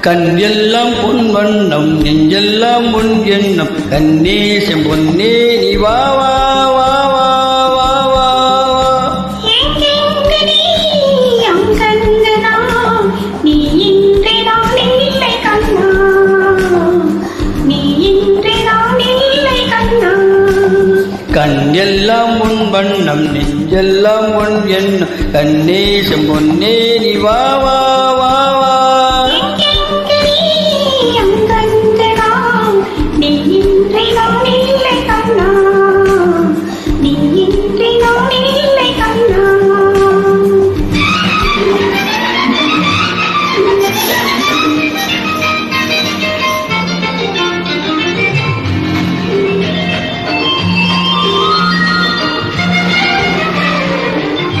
கண் எல்லாம் பொன் வண்ணம் நெஞ்செல்லாம் பொன் எண்ணம் கண்ணே செம்பொன்னே நீ வா வா வா வா வா வா கண் எல்லாம் பொன் வண்ணம் நெஞ்செல்லாம் பொன் எண்ணம் கண்ணே செம்பொன்னே நீ வா வா